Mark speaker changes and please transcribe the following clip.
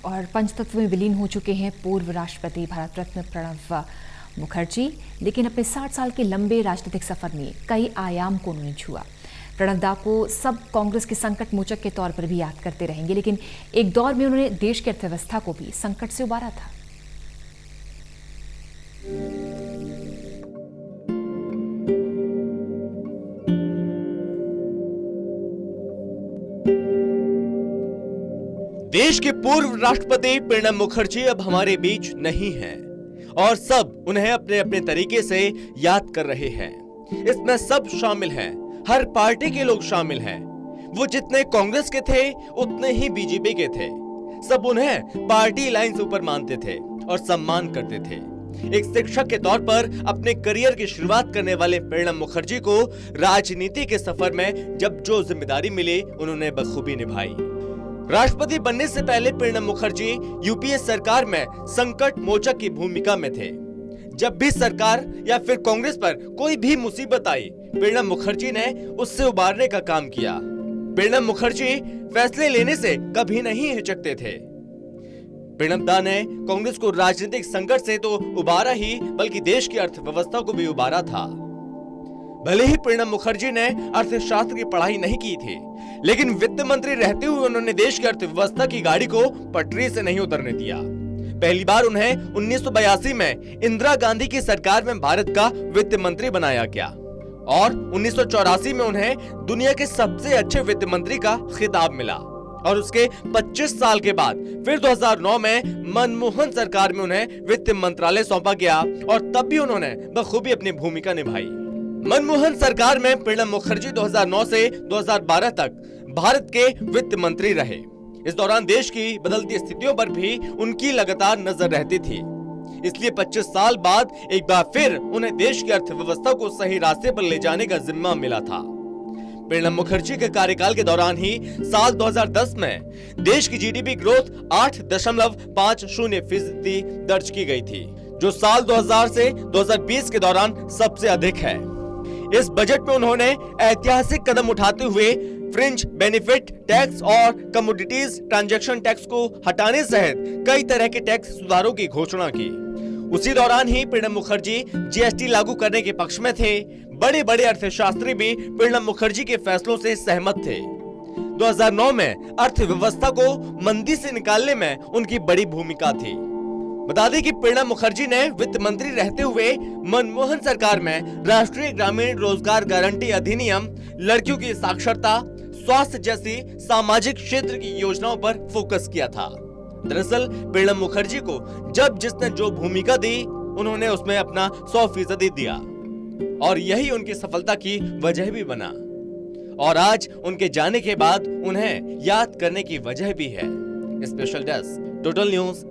Speaker 1: और पंचतत्व में विलीन हो चुके हैं पूर्व राष्ट्रपति भारत रत्न प्रणब मुखर्जी। लेकिन अपने 60 साल के लंबे राजनीतिक सफर में कई आयाम को उन्होंने छुआ। प्रणब दा को सब कांग्रेस के संकट मोचक के तौर पर भी याद करते रहेंगे, लेकिन एक दौर में उन्होंने देश की अर्थव्यवस्था को भी संकट से उबारा था।
Speaker 2: देश के पूर्व राष्ट्रपति प्रणब मुखर्जी अब हमारे बीच नहीं हैं और सब उन्हें अपने अपने तरीके से याद कर रहे हैं। इसमें सब शामिल हैं, हर पार्टी के लोग शामिल हैं। वो जितने कांग्रेस के थे उतने ही बीजेपी के थे। सब उन्हें पार्टी लाइन से ऊपर मानते थे और सम्मान करते थे। एक शिक्षक के तौर पर अपने करियर की शुरुआत करने वाले प्रणब मुखर्जी को राजनीति के सफर में जब जो जिम्मेदारी मिली उन्होंने बखूबी निभाई। राष्ट्रपति बनने से पहले प्रणब मुखर्जी यूपीए सरकार में संकट मोचक की भूमिका में थे। जब भी सरकार या फिर कांग्रेस पर कोई भी मुसीबत आई, प्रणब मुखर्जी ने उससे उबारने का काम किया। प्रणब मुखर्जी फैसले लेने से कभी नहीं हिचकते थे। प्रणब दा ने कांग्रेस को राजनीतिक संकट से तो उबारा ही, बल्कि देश की अर्थव्यवस्था को भी उबारा था। भले ही प्रणब मुखर्जी ने अर्थशास्त्र की पढ़ाई नहीं की थी, लेकिन वित्त मंत्री रहते हुए उन्होंने देश की अर्थव्यवस्था की गाड़ी को पटरी से नहीं उतरने दिया। पहली बार उन्हें 1982 में इंदिरा गांधी की सरकार में भारत का वित्त मंत्री बनाया गया और 1984 में उन्हें दुनिया के सबसे अच्छे वित्त मंत्री का खिताब मिला। और उसके 25 साल के बाद फिर 2009 में मनमोहन सरकार में उन्हें वित्त मंत्रालय सौंपा गया और तब भी उन्होंने बखूबी अपनी भूमिका निभाई। मनमोहन सरकार में प्रणब मुखर्जी 2009 से 2012 तक भारत के वित्त मंत्री रहे। इस दौरान देश की बदलती स्थितियों पर भी उनकी लगातार नजर रहती थी। इसलिए 25 साल बाद एक बार फिर उन्हें देश की अर्थव्यवस्था को सही रास्ते पर ले जाने का जिम्मा मिला था। प्रणब मुखर्जी के कार्यकाल के दौरान ही साल 2010 में देश की जीडीपी ग्रोथ 8.50% दर्ज की गई थी, जो साल 2000 से 2020 के दौरान सबसे अधिक है। इस बजट में उन्होंने ऐतिहासिक कदम उठाते हुए फ्रिंज बेनिफिट टैक्स और कमोडिटीज ट्रांजैक्शन टैक्स को हटाने सहित कई तरह के टैक्स सुधारों की घोषणा की। उसी दौरान ही प्रणब मुखर्जी जीएसटी लागू करने के पक्ष में थे। बड़े बड़े अर्थशास्त्री भी प्रणब मुखर्जी के फैसलों से सहमत थे। 2009 में अर्थव्यवस्था को मंदी से निकालने में उनकी बड़ी भूमिका थी। बता दें कि प्रणब मुखर्जी ने वित्त मंत्री रहते हुए मनमोहन सरकार में राष्ट्रीय ग्रामीण रोजगार गारंटी अधिनियम, लड़कियों की साक्षरता, स्वास्थ्य जैसी सामाजिक क्षेत्र की योजनाओं पर फोकस किया था। दरअसल प्रणब मुखर्जी को जब जिसने जो भूमिका दी, उन्होंने उसमें अपना 100% दिया और यही उनकी सफलता की वजह भी बना। और आज उनके जाने के बाद उन्हें याद करने की वजह भी है। Special desk, total news.